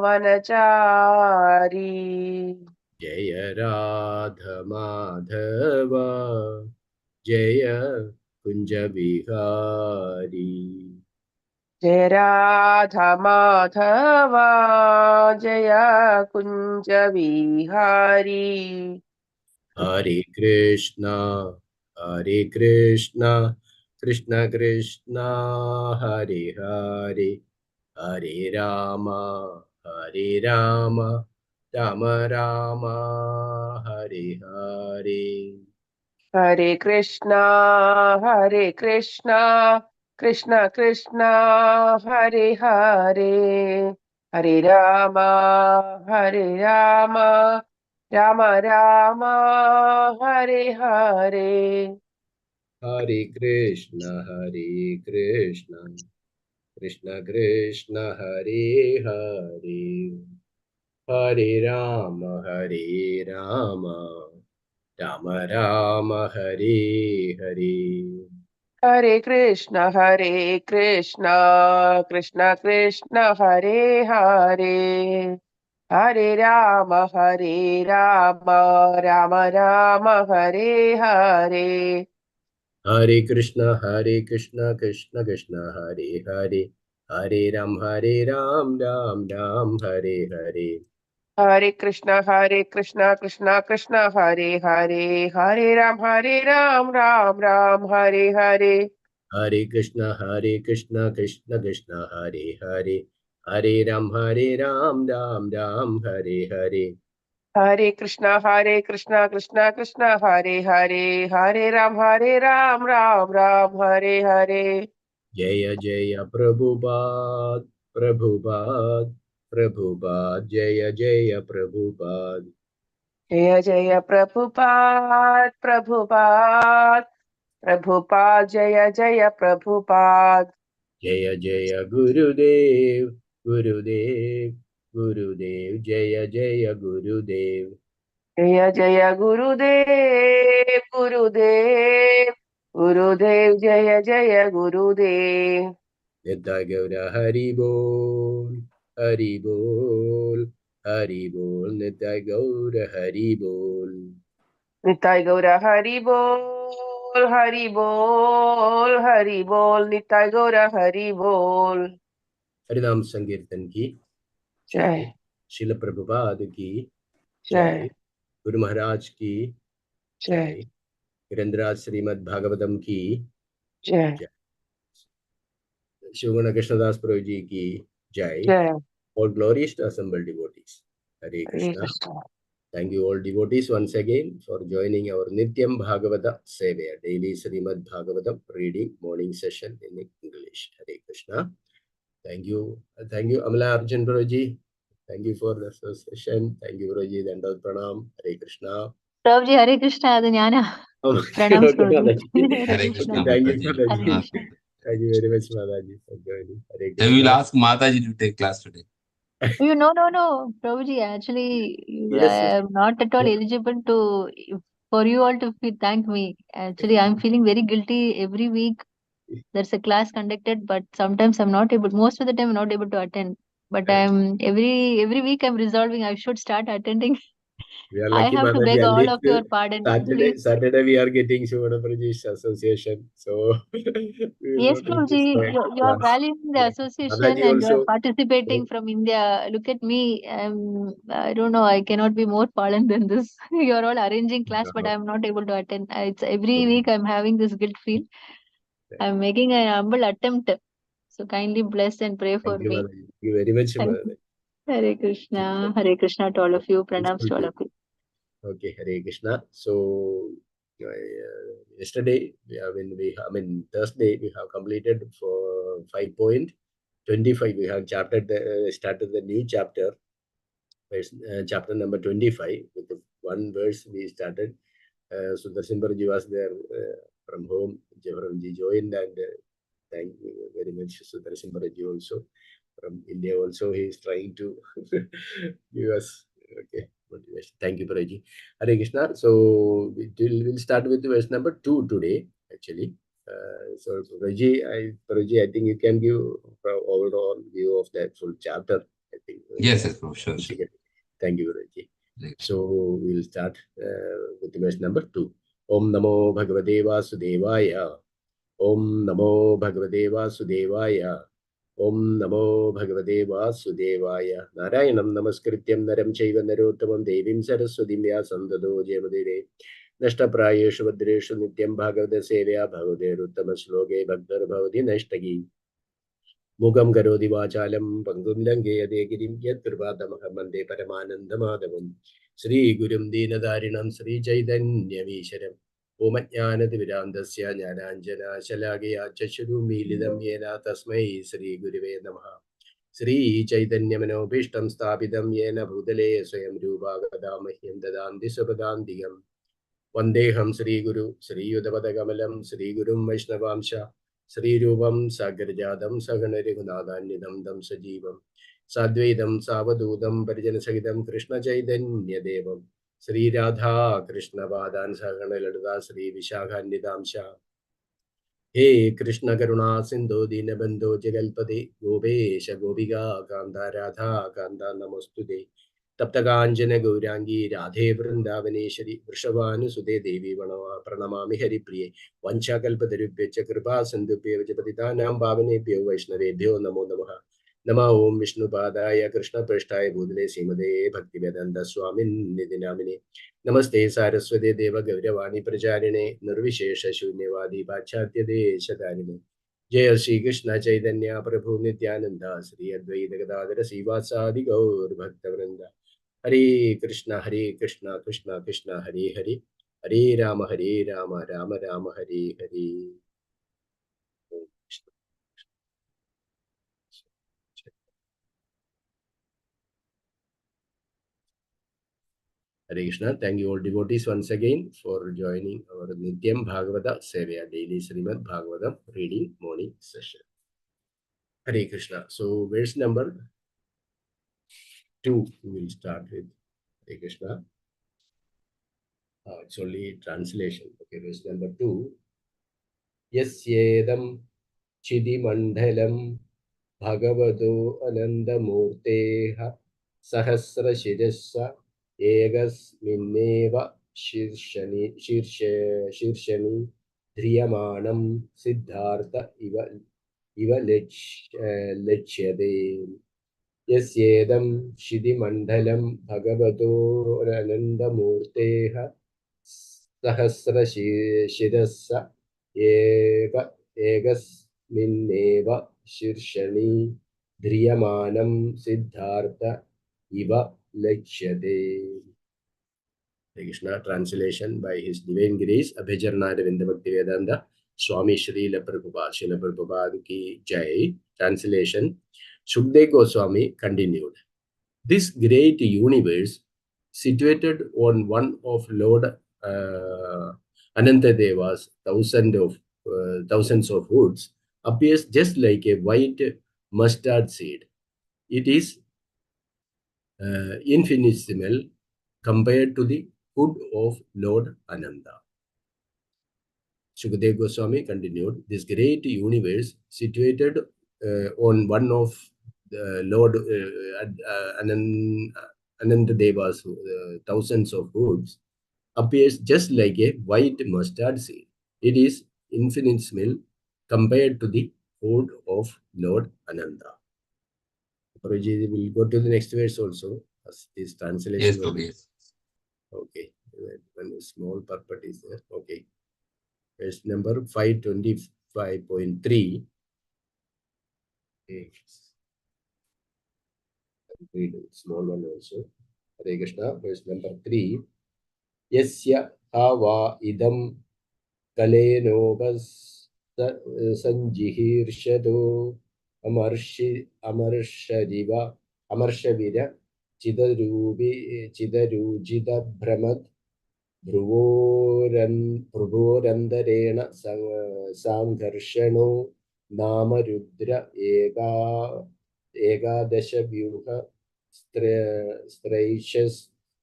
Vanachari. Jaya Radha Madhava Jaya Kunja Vihari. Jaya Radha Madhava Jaya Kunja Vihari. Hare Krishna, Hare Krishna, Krishna Krishna, Hare Hare, Hare Rama, Hare Rama, Rama Rama, Hare Hare. Hare Krishna, Hare Krishna, Krishna Krishna, Hare Hare, Hare Rama, Hare Rama, Rama Rama, Hare Hare. Hare Krishna, Hare Krishna, Krishna Krishna, Hare Hare, Hare Rama, Hare Rama, Rama Rama, Hare Hare. Hare Krishna, Hare Krishna, Krishna Krishna, Hare Hare, Hare Rama, Hare Rama, Rama Rama, Hare Hare. Hare Krishna, Krishna Krishna, Hare Hare, Hare Ram, Ram Ram, Hare Hare. Hare Krishna, Krishna Krishna, Hare Hare, Hare Ram, Ram Ram, Hare Hare. Hare Krishna, Krishna Krishna, Hare Hare, Hare Ram, Ram Ram, Hare Hare. Hare Krishna, Krishna Krishna, Hare Hare, Hare Ram, Ram Ram, Hare Hare. Jaya Jaya Prabhupada, Prabhupada, Prabhupada, Jaya Jaya Prabhupada. Jaya Jaya Prabhupada, Prabhupada, Prabhupada, Jaya Jaya Prabhupada. Jaya Jaya Gurudev, Gurudev, Gurudev, Jaya Jaya Gurudev. Jaya Jaya Gurudev, Gurudev, Gurudev, Jaya Jaya Gurudev. Nitya Gaura Hari Bol, Hari Bol, Hari Bol, Nitya Gaura Hari Bol. Nitai Gaura Hari Bol, Hari Bol, Hari Bol, Nitai Gaura Hari Bol. Harinam Sankirtan ki Jai, Jai, Srila Prabhupada ki Jai, Jai, Guru Maharaj ki Jai, Jai, Girandraj Srimad Bhagavatam ki Jai, Jai, Shivaguna Krishnadas Prabhu ji ki Jai, Jai. all glorious to assembled devotees. Hare Hare Krishna. Krishna. Thank you all devotees once again for joining our Nityam Bhagavata Sevaya, daily Srimad Bhagavatam reading morning session in English. Hare Krishna. Thank you. Thank you, Amala Arjun Guruji. Thank you for the session. Thank you, Guruji. Dandal Pranam. Hare Krishna. Prabhuji, Hare Krishna, ಅದು ಜ್ಞಾನ. Oh, Pranams okay, Prabhuji. Mataji. Hare Hare Krishna. Krishna, Thank you, Mataji. Hare Mataji. Krishna. Thank you very much, Mataji, for joining. Hare I will Krishna. ask Mataji to take class today. You no. Prabhuji, actually, Yes, I yes. am not at all eligible to, for you all to thank me. Actually, I'm feeling very guilty every week. There's a class conducted, but sometimes I'm not able, most of the time I'm not able to attend. But I'm every week I'm resolving I should start attending. We are I lucky, have to Mataji. beg At all least of your pardon, please. Saturday we are getting Shivana Praji's association. So we will Yes, not miss Prabhuji, the you are class. valuing the Yeah. association Mataji and you are also. participating from India. Look at me. I don't know. I cannot be more fallen than this. You are all arranging class, but I am not able to attend. It's every week I'm having this guilt feel. I'm making an humble attempt. So kindly bless and pray for Thank you, me. Mataji. Thank you very much, Thank you. Mataji. Hare Krishna. Hare Krishna to all of you. Pranams Useful to all to of you. Okay, Hare Krishna. So yesterday, Thursday, we have completed for 5.25. We have started the new chapter, chapter number 25. With the one verse we started. So the Simbarji was there from home. Javaramji joined and thank you very much. Sudarshan Bharati also from India also he is trying to give us motivation. Thank you, Paraji. Hare Krishna. So we'll start with verse number 2 today, actually. So Paraji, I think you can give overall view of that full chapter. I something. Yes, yes, Prabhu. Sure. Thank you, Guruji. Right. So we'll start with verse number 2. Om Namo Bhagavate Vasudevaya. Om Namo Bhagavate Vasudevaya. Om Namo Bhagavate Vasudevaya. Narayanam Namaskrityam Naram Chaiva Narottamam Devim Saraswatim Vyasam Tado Jayamudire. Nashtaprayeshu Vadreshu Nityam Bhagavata Sevaya Bhagavate Ruttama Shloke Bhaktar Bhavati Nashtagi. Mugam Karodi Vachalam Pangum Lange Girim Yat Prabhatamaham Mande Paramanandamadavam Sri Gurum Dinadarinam Sri Chaitanyamishwaram Om Jnanatimirandasya Jnananjana Shalagaya Chashuru Milidam Yena Tasmai Sri Guruve Namaha Sri Chaitanyamanopistam Sthapitam Yena Bhutale Swayam Rupa Gadamahyam Dadanti Sapadantigam Vandeham Sri Guru Sri Yudavadagamalam Sri Gurum Vaishnavamsha Sri Rupam Sagarjadam Saganarigunadanyadam Dam Sajivam Sadvedam Savadudam Parijanasagitam Krishna Chaitanya Devam Sri Radha Krishna Vadan Saganalada Sri Vishakhanidamsha He Krishna Karuna Sindhu Dinabandhu Jagalpade Gopesha Gopiga Kanda Radha Kanda Namastude Taptakanjana Gaurangi Radhe Vrindavaneshwari Vrishabhanu Sude Devi Pranamami Haripriye Vanchakalpatarubhya Kripa Sindhubhya Vijapatitanam Bhavanebhyo Vaishnavebhyo Namo Namaha Nama Om Vishnu Padaya Krishna Prasthaya Bhudale Srimade Bhaktivedanta Swamin Nidinamine Namaste Saraswati Deva Gauravani Prajarine Nirvishesha Shunyavadi Pachatya Deshatarine Jaya Shri Krishna Chaitanya Prabhu Nityananda Sri Advaita Gadadara Sivasadi Gaur Bhaktavrinda Hare Krishna Krishna Krishna Hare Hare Hare Rama Rama Rama Hare Hare. Hare Krishna. Thank you all devotees once again for joining our Nityam Bhagavata Sevaya daily Srimad Bhagavatam reading morning session. Hare Krishna. So verse number 2 we will start with. Hare Krishna. It's only translation. Okay, verse number 2. Yasyedam Chidimandalam Bhagavato Anandamurteha Sahasra Shirasa Egasminneva Shirshani Dhriyamanam Siddhartha Iva Lechyade Yasyedam Shidimandalam Bhagavato Anandamurteha Sahasra Shirasa Egasminneva Shirshani Dhriyamanam Siddhartha Iva Lechyade. Krishna translation by His Divine Grace Abhijarna Ravinda Bhaktivedanta Swami Srila Prabhupada ki Jai. Translation. Sukdev Goswami continued. This great universe situated on one of Lord Ananta Deva's thousands of hoods appears just like a white mustard seed. It is infinitesimal compared to the hood of Lord Ananta. Sukadeva Goswami continued, this great universe situated on one of Lord Ananta Deva's thousands of hoods appears just like a white mustard seed. It is infinitesimal compared to the hood of Lord Ananta. Guruji will go to the next verse also. As this translation. Yes, Prabhu. Yes. Okay. One small purport is there. Okay. Verse number 525.3. Okay. Read small one also. Hare Krishna. Verse number 3. Yasya hava idam Kalenovas Sanjihirshado Amarshavira Chidarujida Brahmat Dhruvorandarena Sangharshano Namarudra Egadasha Vyuha Straishas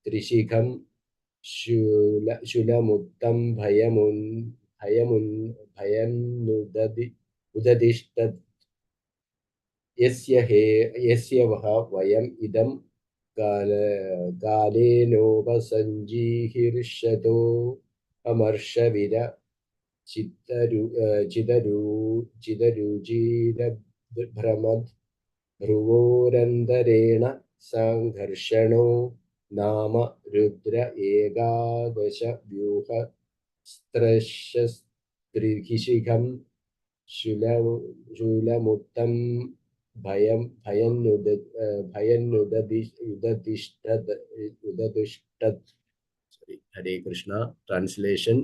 Trishikam Shulamuttam Bhayanudadishtat यस्य वः वयम् इदं कालेनोपसञ्जीहिर्षतो अमर्षविद चिदरुचिरभ्रमद् भ्रुवोरन्तरेण सङ्घर्षणो नाम रुद्र एकादश व्यूहस्त्रशस्त्रिशिखं शूलमुत्तं भयन्नुदतिष्ठत्. Hare Krishna. Translation.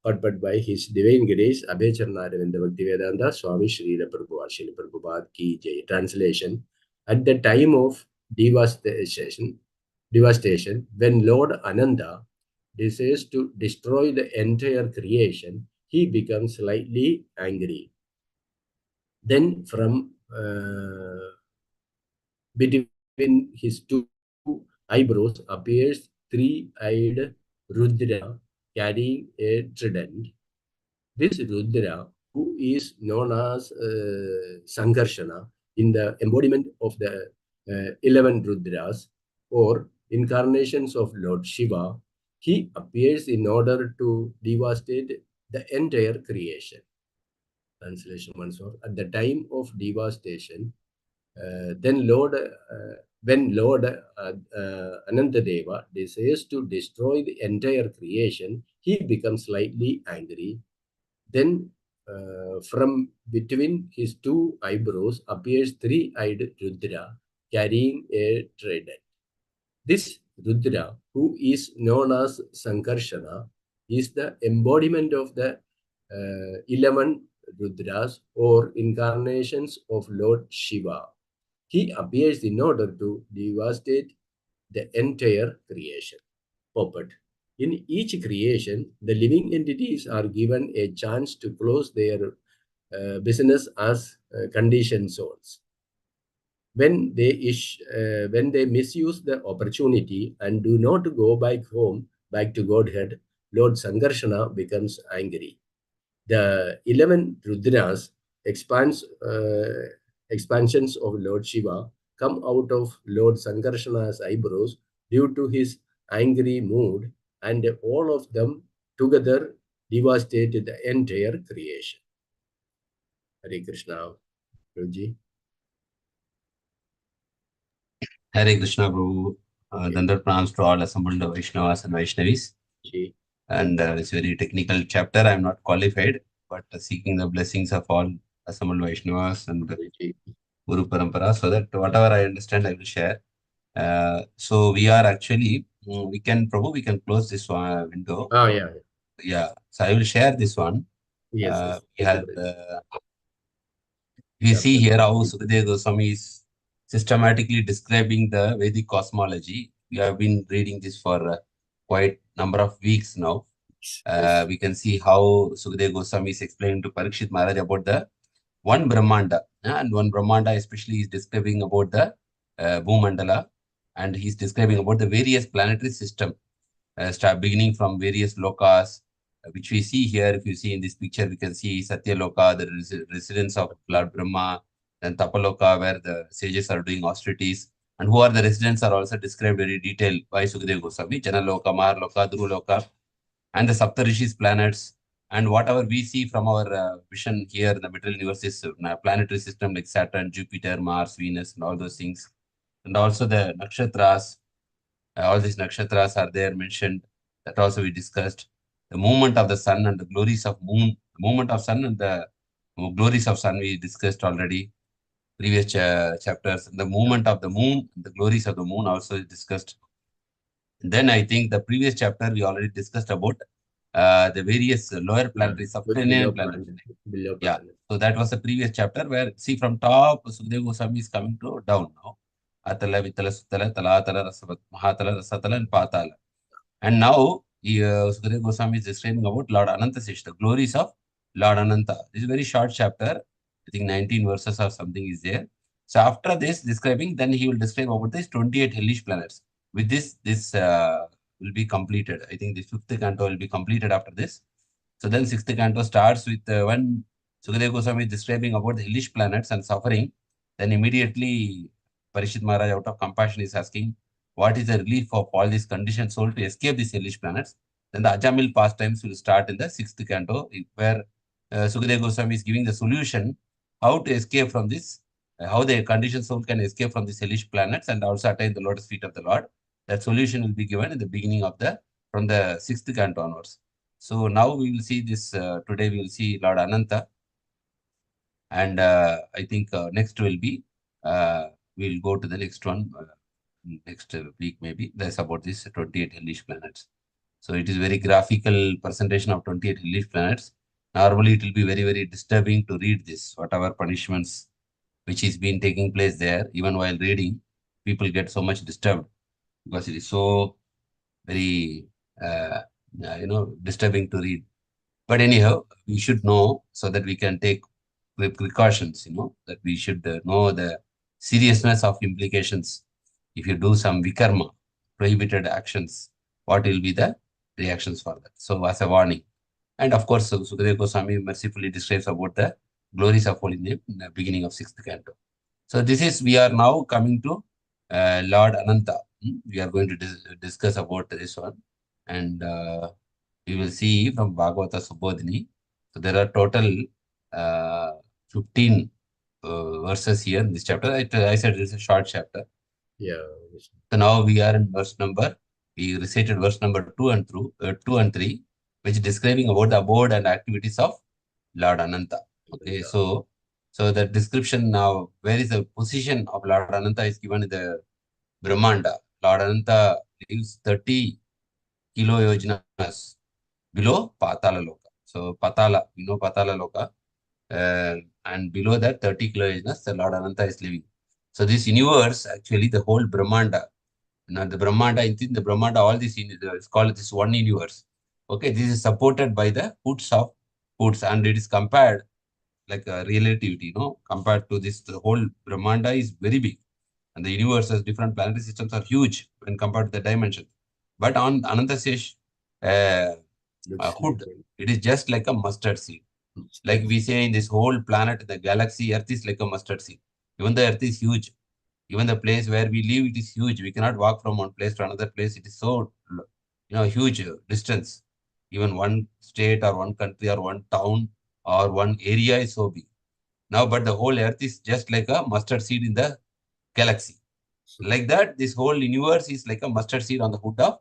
Purport by His Divine Grace Abhay Charanarinda Bhaktivedanta Swami Srila Prabhupada Srila Prabhupada Ki Jai. Translation. At the time of devastation, when Lord Ananta desires to destroy the entire creation, he becomes slightly angry. Then from between his two eyebrows appears three-eyed Rudra carrying a trident. This Rudra, who is known as Sankarshana, in the embodiment of the 11 Rudras or incarnations of Lord Shiva, he appears in order to devastate the entire creation. Translation once more. At the time of devastation, when Lord Anantadeva desires to destroy the entire creation, he becomes slightly angry. Then from between his two eyebrows appears three-eyed Rudra carrying a trident. This Rudra, who is known as Sankarshana, is the embodiment of the 11 Rudras or incarnations of Lord Shiva. He appears in order to devastate the entire creation. Puppet. In each creation, the living entities are given a chance to close their business as conditioned souls. When they misuse the opportunity and do not go back home, back to Godhead, Lord Sankarshana becomes angry. The 11 Rudras expansions of Lord Shiva come out of Lord Sankarshana's eyebrows due to his angry mood, and all of them together devastate the entire creation. Hare Krishna, Guruji. Hare Krishna, Prabhu. Dandar pranams to all assembled Vaishnavas and Vaishnavis. Ji. And it's a very technical chapter. I'm not qualified, but seeking the blessings of all assembled Vaishnavas and Guru Parampara, so that whatever I understand, I will share. So we are actually, we can close this one window. Oh, yeah. Yeah. So I will share this one. Yes. We had, we see here how Sukadeva Goswami is systematically describing the Vedic cosmology. We have been reading this for quite number of weeks now. We can see how Sukadeva Goswami is explaining to Parikshit Maharaj about the one Brahmanda. And one Brahmanda especially is describing about the Bhumandala, and he's describing about the various planetary system, beginning from various lokas, which we see here. If you see in this picture, we can see Satyaloka, the residence of Lord Brahma, then Tapaloka, where the sages are doing austerities, and who are the residents are also described very detailed by Sukadeva Goswami, Janaloka, Maharloka, Dhruloka, and the Saptarishis planets. And whatever we see from our vision here in the material universe is planetary system like Saturn, Jupiter, Mars, Venus, and all those things. And also the nakshatras, all these nakshatras are there mentioned. That also we discussed. The movement of the sun and the glories of moon. The movement of sun and the glories of sun we discussed already. Previous chapters. The movement of the moon, the glories of the moon also discussed. Then I think the previous chapter we already discussed about the various lower planetary, subterranean planets. Yeah. So that was the previous chapter where, see, from top, Sukadeva Goswami is coming to down now. Atala, Vitala, Sutala, Talatala, Mahatala, Rasatala, and Patala. And now, Sukadeva Goswami is describing about Lord Ananta Sesh, the glories of Lord Ananta. This is a very short chapter. I think 19 verses or something is there. So after this describing, then he will describe about these 28 hellish planets. With this will be completed. I think the 5th canto will be completed after this. So then 6th canto starts with when Sukadeva Goswami is describing about the hellish planets and suffering. Then immediately Parishit Maharaj, out of compassion, is asking, what is the relief of all these conditioned soul to escape these hellish planets? Then the Ajamil pastimes will start in the 6th canto, where Sukadeva Goswami is giving the solution how to escape from this, how the conditioned soul can escape from these hellish planets and also attain the lotus feet of the Lord. That solution will be given in the beginning of from the 6th canto onwards. So now we will see this, today we will see Lord Ananta. And I think next will be, we'll go to the next one, next week maybe. That's about this 28 hellish planets. So it is very graphical presentation of 28 hellish planets. Normally it will be very, very disturbing to read this, whatever punishments which is been taking place there. Even while reading, people get so much disturbed because it is so very, disturbing to read. But anyhow, we should know so that we can take precautions, that we should know the seriousness of implications. If you do some vikarma, prohibited actions, what will be the reactions for that? So as a warning. And of course, Sukadeva Goswami mercifully describes about the glories of holy name in the beginning of 6th canto. So we are now coming to Lord Ananta. We are going to discuss about this one. And we will see from Bhagavata Subodhini. So there are total 15 verses here in this chapter. I said it's a short chapter. Yeah. So now we are in we recited verse number 2 and 3, which is describing about the abode and activities of Lord Ananta. Okay, so the description now, where is the position of Lord Ananta is given in the Brahmanda. Lord Ananta lives 30 kilo yojanas below Patala Loka. So Patala, Patala Loka. And below that 30 kilo yojanas, the Lord Ananta is living. So this universe, actually the whole Brahmanda, now the Brahmanda, the Brahmanda, all this, it's called this one universe. Okay, this is supported by the hoods of hoods, and it is compared like a relativity, compared to this, the whole Brahmanda is very big. And the universe has different planetary systems are huge when compared to the dimension. But on Anantasesh hood, it is just like a mustard seed. Like we say in this whole planet, the galaxy, Earth is like a mustard seed. Even the Earth is huge. Even the place where we live, it is huge. We cannot walk from one place to another place. It is so, huge distance. Even one state or one country or one town or one area is so big. Now, but the whole Earth is just like a mustard seed in the galaxy. Like that, this whole universe is like a mustard seed on the hood of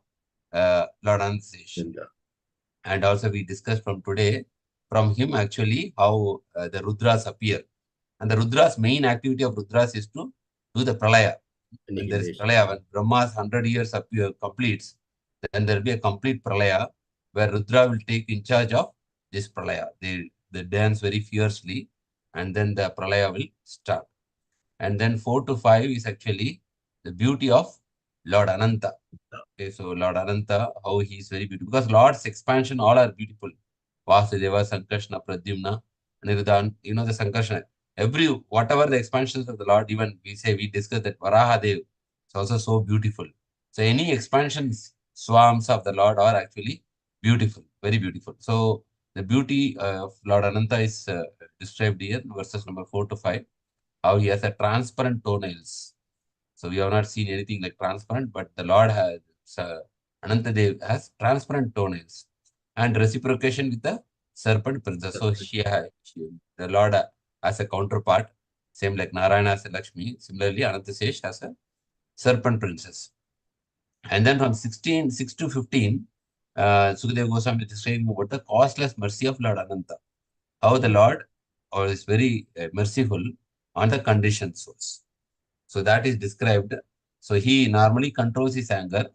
Lord Anantasesh. And also we discussed from today, from him actually, how the Rudras appear. And the Rudras, main activity of Rudras is to do the Pralaya. And there is Pralaya. When Brahma's 100 years completes, then there will be a complete Pralaya where Rudra will take in charge of this Pralaya. They dance very fiercely, and then the Pralaya will start. And then 4 to 5 is actually the beauty of Lord Ananta. Okay, so Lord Ananta, how he is very beautiful. Because Lord's expansion, all are beautiful. Vasudeva, Sankarshana, Pradyumna, Aniruddhan, the Sankarshana. Whatever the expansions of the Lord, even we discuss that Varahadev is also so beautiful. So any expansions, swams of the Lord are actually beautiful, very beautiful. So the beauty of Lord Ananta is described here in verses number 4 to 5. How he has a transparent toenails. So we have not seen anything like transparent, but the Lord has, Anantadev has transparent toenails and reciprocation with the serpent princess. So the Lord has a counterpart, same like Narayana as a Lakshmi. Similarly, Anantasesh has a serpent princess. And then from 6 to 15, Sukadeva Goswami is describing about the costless mercy of Lord Ananta. How the Lord is very merciful on the conditioned souls. So that is described. So he normally controls his anger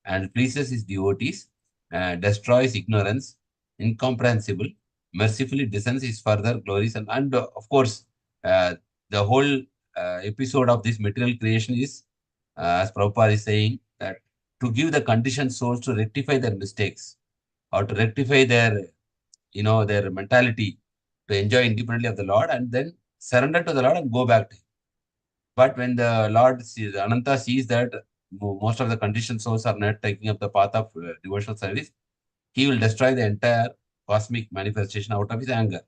and pleases his devotees, destroys ignorance, incomprehensible, mercifully descends his further glories. And of course, the whole episode of this material creation is, as Prabhupada is saying, that to give the conditioned souls to rectify their mistakes or to rectify their, their mentality to enjoy independently of the Lord and then surrender to the Lord and go back to him. But when the Lord sees, Ananta sees that most of the conditioned souls are not taking up the path of devotional service, he will destroy the entire cosmic manifestation out of his anger.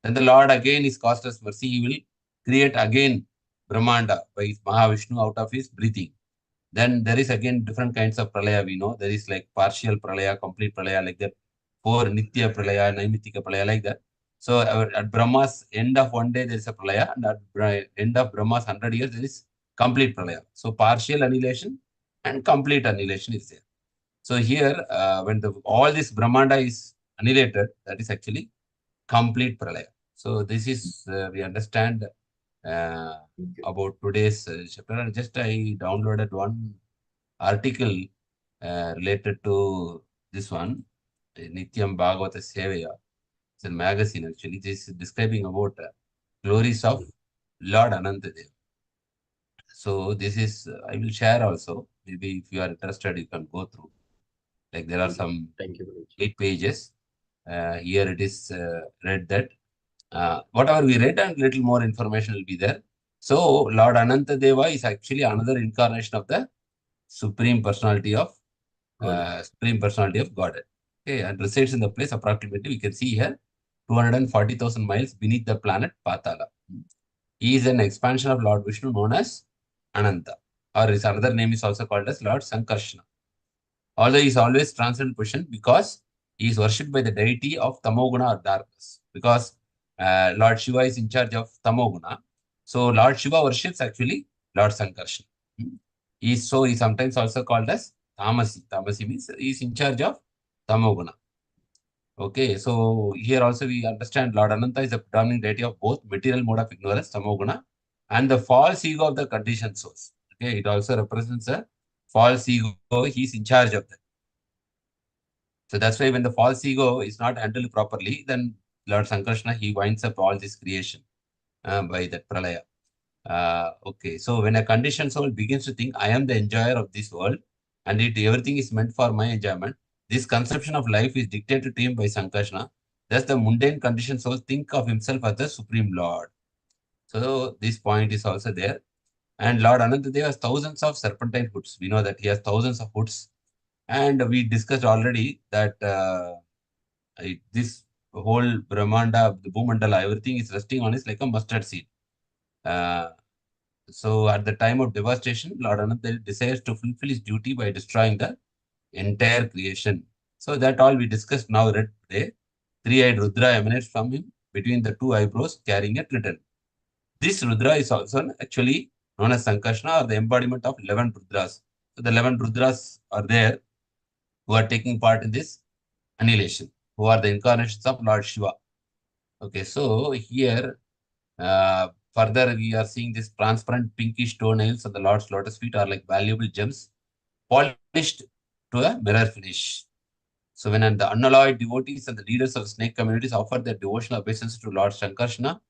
Then the Lord again is costless mercy. He will create again Brahmanda by Mahavishnu out of his breathing. Then there is again different kinds of pralaya we know. There is like partial pralaya, complete pralaya, like that. 4 Nitya pralaya, Naimitika pralaya, like that. So at Brahma's end of one day, there is a pralaya, and at end of Brahma's 100 years, there is complete pralaya. So partial annihilation and complete annihilation is there. So here, when all this Brahmanda is annihilated, that is actually complete pralaya. So this is, we understand about today's chapter. And just I downloaded one article related to this one, Nityam Bhagavata Sevaya. It's a magazine actually. This is describing about glories of Lord Ananta. So this is, I will share also. Maybe if you are interested, you can go through. Like there are some Thank you. 8 pages. Here it is read that whatever we read and little more information will be there. So Lord Ananta Deva is actually another incarnation of the Supreme Personality of Godhead. Okay, and resides in the place approximately we can see here 240,000 miles beneath the planet Patala. He is an expansion of Lord Vishnu known as Ananta, or his another name is also called as Lord Sankarshana. Although he is always transcendent position because he is worshipped by the deity of Tamoguna or darkness. Because Lord Shiva is in charge of Tamoguna. So Lord Shiva worships actually Lord Sankarshan. He is sometimes also called as Tamasi. Tamasi means he is in charge of Tamoguna. Okay, so here also we understand Lord Ananta is the predominant deity of both material mode of ignorance, Tamoguna, and the false ego of the conditioned souls. Okay, it also represents a false ego. He is in charge of that. So that's why when the false ego is not handled properly, then Lord Sankarshana, he winds up all this creation by that pralaya. Okay, so when a conditioned soul begins to think, I am the enjoyer of this world and everything is meant for my enjoyment, this conception of life is dictated to him by Sankarshana. Thus, the mundane conditioned soul think of himself as the Supreme Lord. So this point is also there. And Lord Anantadeva has thousands of serpentine hoods. We know that he has thousands of hoods. And we discussed already that this whole Brahmanda, the Bhumandala, everything is resting on is like a mustard seed. So at the time of devastation, Lord Ananta desires to fulfill his duty by destroying the entire creation. So that all we discussed now read today. Three-eyed Rudra emanates from him between the two eyebrows carrying a trident. This Rudra is also actually known as Sankarshana or the embodiment of 11 Rudras. So the 11 Rudras are there who are taking part in this annihilation, who are the incarnations of Lord Shiva. Okay, so here further we are seeing this transparent pinkish toenails of the Lord's lotus feet are like valuable gems polished to a mirror finish. So when the unalloyed devotees and the leaders of the snake communities offer their devotional obeisance to Lord Shankarshana,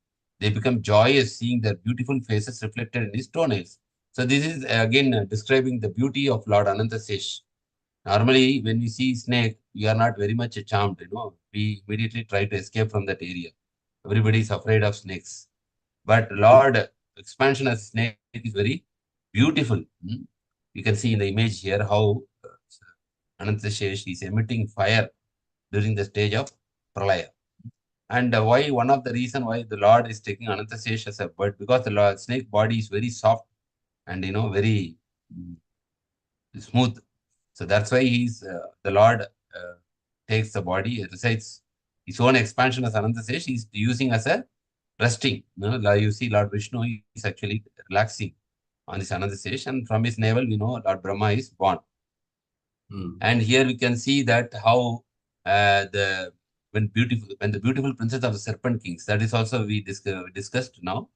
they become joyous seeing their beautiful faces reflected in his toenails. So this is again describing the beauty of Lord Anantasesh. Normally, when we see snake, we are not very much charmed, We immediately try to escape from that area. Everybody is afraid of snakes. But Lord, expansion as snake is very beautiful. You can see in the image here how Anantashesh is emitting fire during the stage of Pralaya. And why one of the reason why the Lord is taking Anantashesh as a bird, because the Lord, snake body is very soft and very smooth. So that's why he's the Lord takes the body, resides his own expansion as Anantashesh, he's using as a resting. You see Lord Vishnu is actually relaxing on this Anantashesh, and from his navel we know Lord Brahma is born. And here we can see that how when the beautiful princess of the serpent kings, that is also we discussed now.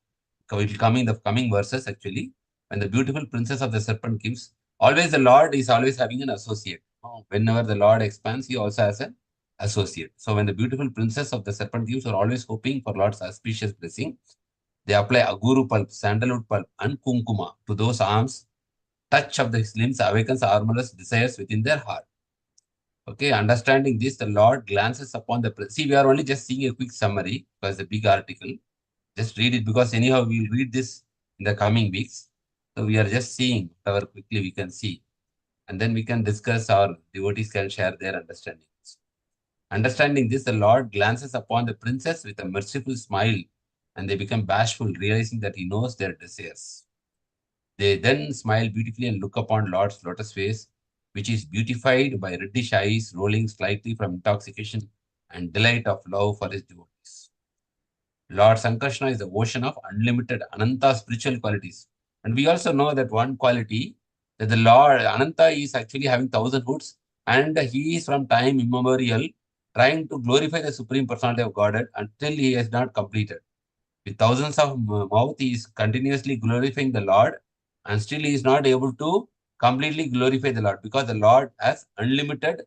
It will come in the coming verses actually. When the beautiful princess of the serpent kings, always the Lord is always having an associate. Whenever the Lord expands, he also has an associate. So when the beautiful princess of the serpent kings are always hoping for Lord's auspicious blessing, they apply aguru pulp, sandalwood pulp, and kunkuma to those arms. Touch of the limbs awakens harmless desires within their heart. Okay, understanding this, the Lord glances upon the... See, we are only just seeing a quick summary because the big article. Just read it because anyhow we will read this in the coming weeks. So we are just seeing whatever quickly we can see. And then we can discuss, our devotees can share their understandings. Understanding this, the Lord glances upon the princess with a merciful smile and they become bashful, realizing that he knows their desires. They then smile beautifully and look upon Lord's lotus face, which is beautified by reddish eyes rolling slightly from intoxication and delight of love for his devotees. Lord Sankarsana is the ocean of unlimited Ananta spiritual qualities. And we also know that one quality, that the Lord Ananta is actually having 1,000 hoods, and he is from time immemorial trying to glorify the Supreme Personality of Godhead until he has not completed. With thousands of mouth, he is continuously glorifying the Lord, and still he is not able to completely glorify the Lord because the Lord has unlimited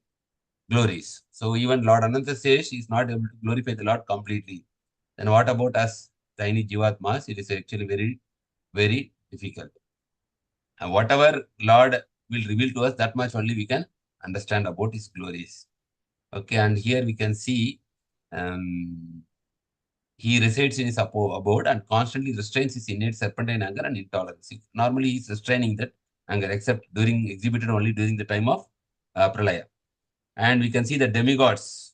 glories. So even Lord Ananta says he is not able to glorify the Lord completely. Then what about us, tiny Jivatmas? It is actually very, very difficult. And whatever Lord will reveal to us, that much only we can understand about his glories. Okay, and here we can see he resides in his abode and constantly restrains his innate serpentine anger and intolerance. Normally, he is restraining that anger, except exhibited only during the time of Pralaya. And we can see the demigods,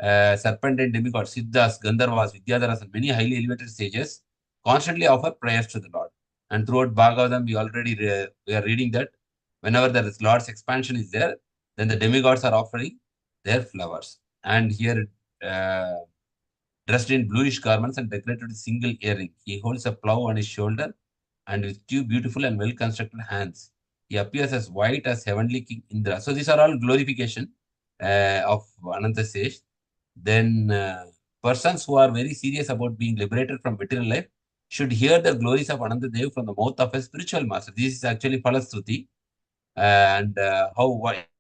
serpentine demigods, Siddhas, Gandharvas, Vidyadharas, and many highly elevated sages constantly offer prayers to the Lord. And throughout Bhagavatam, we are reading that whenever the Lord's expansion is there, then the demigods are offering their flowers. And here, dressed in bluish garments and decorated with single earring, he holds a plow on his shoulder and with two beautiful and well-constructed hands. He appears as white as heavenly King Indra. So these are all glorification of Ananta Sesh. Then persons who are very serious about being liberated from material life should hear the glories of Ananta Dev from the mouth of a spiritual master. This is actually Falastruti. And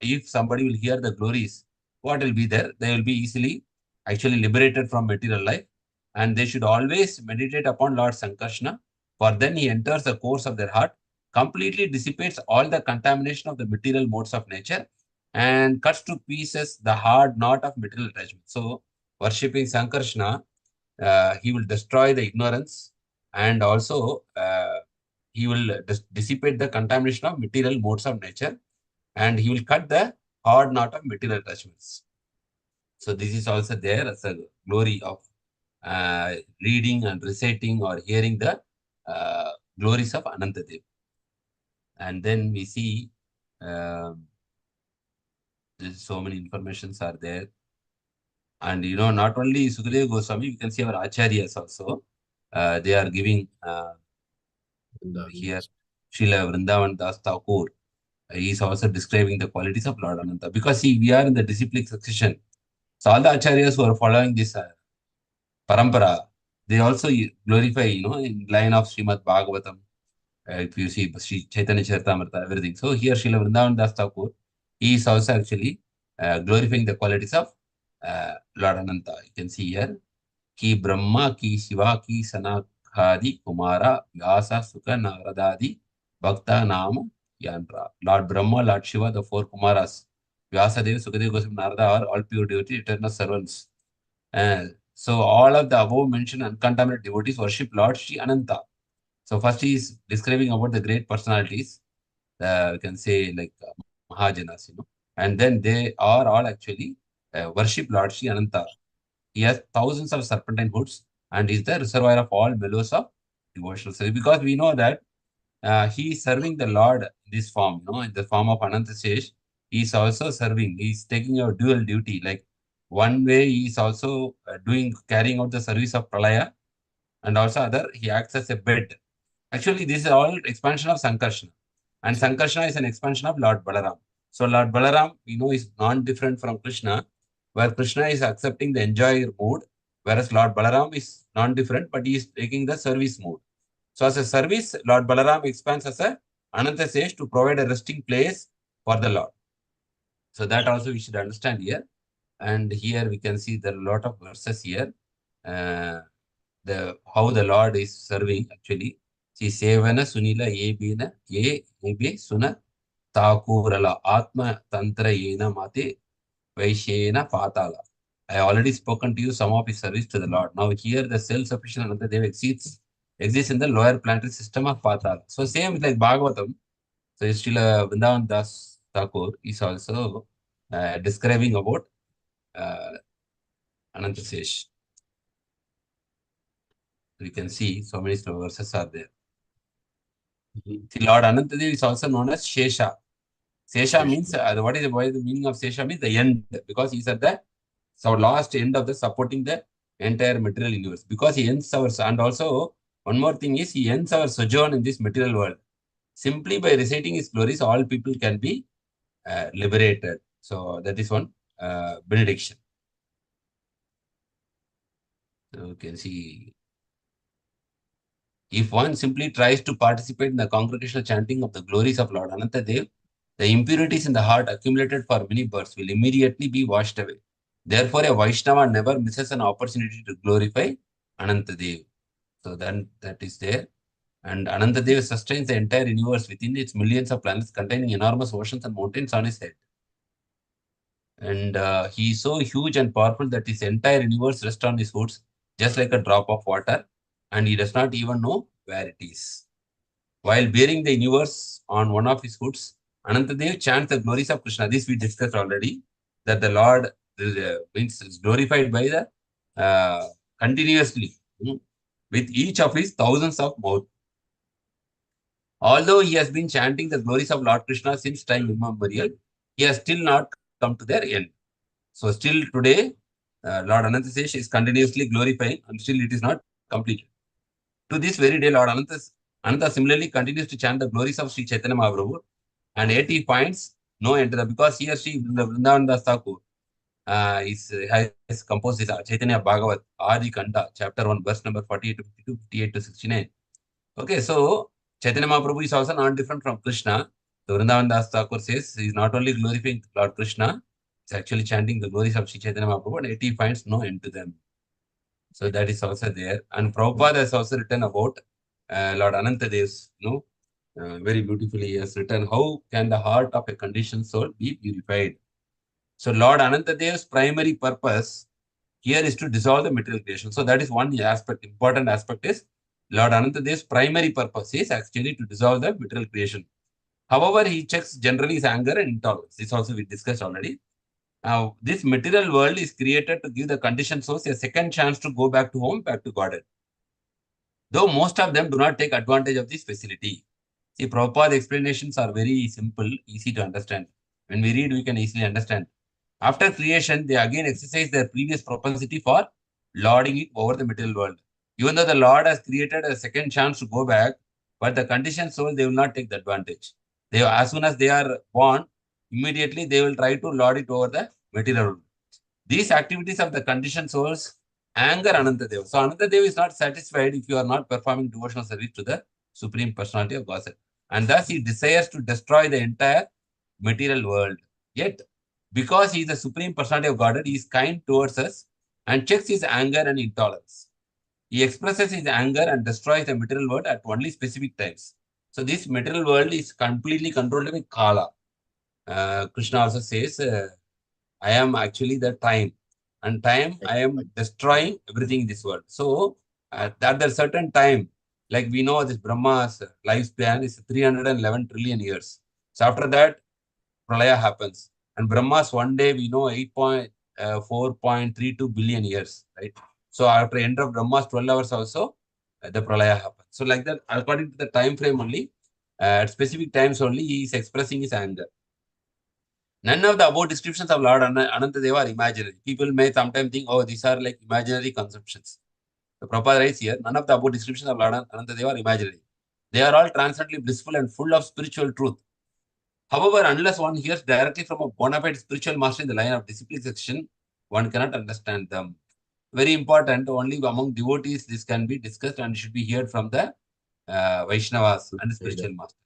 if somebody will hear the glories, what will be there? They will be easily actually liberated from material life. And they should always meditate upon Lord Sankarsana, for then he enters the course of their heart, completely dissipates all the contamination of the material modes of nature, and cuts to pieces the hard knot of material attachment. So, worshipping Sankarsana, he will destroy the ignorance, and also he will dissipate the contamination of material modes of nature, and he will cut the hard knot of material attachments. So this is also there as a glory of reading and reciting or hearing the glories of Anantadev. And then we see so many informations are there. And not only Sukadeva Goswami, we can see our Acharyas also. They are giving here Srila Vrindavan Das Thakur. He is also describing the qualities of Lord Ananta. Because see, we are in the disciplic succession. So all the acharyas who are following this parampara, they also glorify, in line of Srimad Bhagavatam. If you see Sri Chaitanya Charitamrita, everything. So here Srila Vrindavan Das Thakur, he is also actually glorifying the qualities of Lord Ananta. You can see here, Ki Brahma, Ki Shiva, Ki Sanakhadi, Kumara, Vyasa, Sukha, Naradadi, Bhakta, Nama, Yantra. Lord Brahma, Lord Shiva, the four Kumaras, Vyasadeva, Sukadeva, Goswami, Narada are all pure devotees, eternal servants. So all of the above mentioned uncontaminated devotees worship Lord Sri Ananta. So first he is describing about the great personalities, we can say like Mahajanas, and then they are all actually worship Lord Sri Ananta. He has thousands of serpentine hoods and is the reservoir of all mellows of devotional service. Because we know that he is serving the Lord in this form, in the form of Ananta Sesh. He is also serving. He is taking a dual duty. Like one way, he is also carrying out the service of Pralaya, and also other, he acts as a bed. Actually, this is all expansion of Sankarsana. And Sankarsana is an expansion of Lord Balaram. So Lord Balaram, is non-different from Krishna, where Krishna is accepting the enjoyer mood, whereas Lord Balaram is non-different, but he is taking the service mood. So as a service, Lord Balaram expands as a Ananta says to provide a resting place for the Lord. So that also we should understand here. And here we can see there are a lot of verses here. How the Lord is serving actually. See, Sevana Sunila Ebina Ebe Suna Thakurala Atma Tantra Yena Mate Vaishena Patala. I already spoken to you some of his service to the Lord. Now here the self-sufficient Ananta Dev exists in the lower planetary system of Patala. So same like Bhagavatam. So still Vrindavan Das Thakur is also describing about Ananta Sesh. You can see so many verses are there. See, Lord Anantadev is also known as Shesha. Shesha means, what is the meaning of Shesha means the end, because he's at the last end of the supporting the entire material universe, because he ends our, and also one more thing is he ends our sojourn in this material world. Simply by reciting his glories, all people can be liberated. So that is one benediction. So you can see, if one simply tries to participate in the congregational chanting of the glories of Lord Anantadev, the impurities in the heart accumulated for many births will immediately be washed away. Therefore, a Vaishnava never misses an opportunity to glorify Anantadev. So then that is there. And Anantadev sustains the entire universe within its millions of planets containing enormous oceans and mountains on his head. And he is so huge and powerful that his entire universe rests on his hoods, just like a drop of water, and he does not even know where it is. While bearing the universe on one of his hoods, Anantadev chants the glories of Krishna. This we discussed already, that the Lord means is glorified by the continuously with each of his thousands of mouths. Although he has been chanting the glories of Lord Krishna since time immemorial, he has still not come to their end. So still today, Lord Anantasesh is continuously glorifying, and still it is not completed. To this very day, Lord Ananta similarly continues to chant the glories of Sri Chaitanya Mahaprabhu, and yet he finds no end to that, because he or she, Vrindavan Das Thakur, has composed this Chaitanya Bhagavat, Adi Kanda, chapter 1, verse number 48 to 52, 58 to 69. Okay, so Chaitanya Mahaprabhu is also not different from Krishna. So Vrindavan Das Thakur says he is not only glorifying Lord Krishna, he's actually chanting the glories of Sri Chaitanya Mahaprabhu, and yet he finds no end to them. So that is also there. And Prabhupada has also written about Lord Anantadev's, very beautifully he has written, how can the heart of a conditioned soul be purified? So Lord Anantadev's primary purpose here is to dissolve the material creation. So that is one aspect, important aspect is Lord Anantadev's primary purpose is actually to dissolve the material creation. However, he checks generally his anger and intolerance. This also we discussed already. Now, this material world is created to give the conditioned souls a second chance to go back to home, back to Godhead. Though most of them do not take advantage of this facility. See, Prabhupada's explanations are very simple, easy to understand. When we read, we can easily understand. After creation, they again exercise their previous propensity for lording it over the material world. Even though the Lord has created a second chance to go back, but the conditioned soul, they will not take the advantage. They, as soon as they are born, immediately they will try to lord it over the material world. These activities of the conditioned souls anger Anantadev. So Anantadev is not satisfied if you are not performing devotional service to the Supreme Personality of Godhead. And thus he desires to destroy the entire material world. Yet, because he is the Supreme Personality of Godhead, he is kind towards us and checks his anger and intolerance. He expresses his anger and destroys the material world at only specific times. So this material world is completely controlled by Kala. Krishna also says, I am actually the time. And time, I am destroying everything in this world. So at a certain time, like we know this Brahma's lifespan is 311 trillion years. So after that, Pralaya happens. And Brahma's one day, we know 4.32 billion years, right? So after the end of Brahma's 12 hours also, the Pralaya happens. So like that, according to the time frame only, at specific times only, he is expressing his anger. None of the above descriptions of Lord Anantadeva are imaginary. People may sometimes think, oh, these are like imaginary conceptions. The Prabhupada writes here, none of the above descriptions of Lord Anantadeva are imaginary. They are all transcendently blissful and full of spiritual truth. However, unless one hears directly from a bona fide spiritual master in the line of discipline section, one cannot understand them. Very important, only among devotees this can be discussed and should be heard from the Vaishnavas and the spiritual master.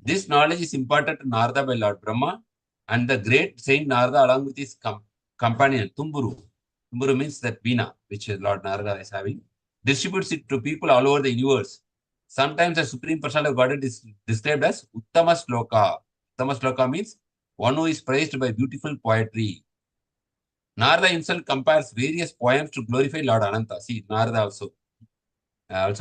This knowledge is imparted to Narada by Lord Brahma, and the great Saint Narada along with his companion Tumburu. Tumburu means that Veena, which Lord Narada is having, distributes it to people all over the universe. Sometimes the Supreme Personality of Godhead is described as Uttama Sloka. Uttama Sloka means one who is praised by beautiful poetry. Narada himself compares various poems to glorify Lord Ananta. See, Narada also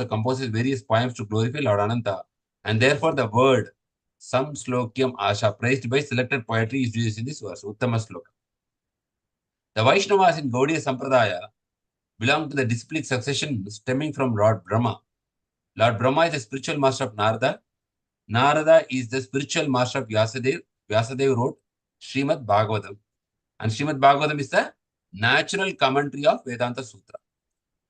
composes various poems to glorify Lord Ananta. And therefore the word Sam Slokyam Asha, praised by selected poetry, is used in this verse, Uttama Sloka. The Vaishnavas in Gaudiya Sampradaya belong to the disciplic succession stemming from Lord Brahma. Lord Brahma is the spiritual master of Narada. Narada is the spiritual master of Vyasadeva. Vyasadeva wrote Srimad Bhagavatam. And Srimad Bhagavatam is the natural commentary of Vedanta Sutra.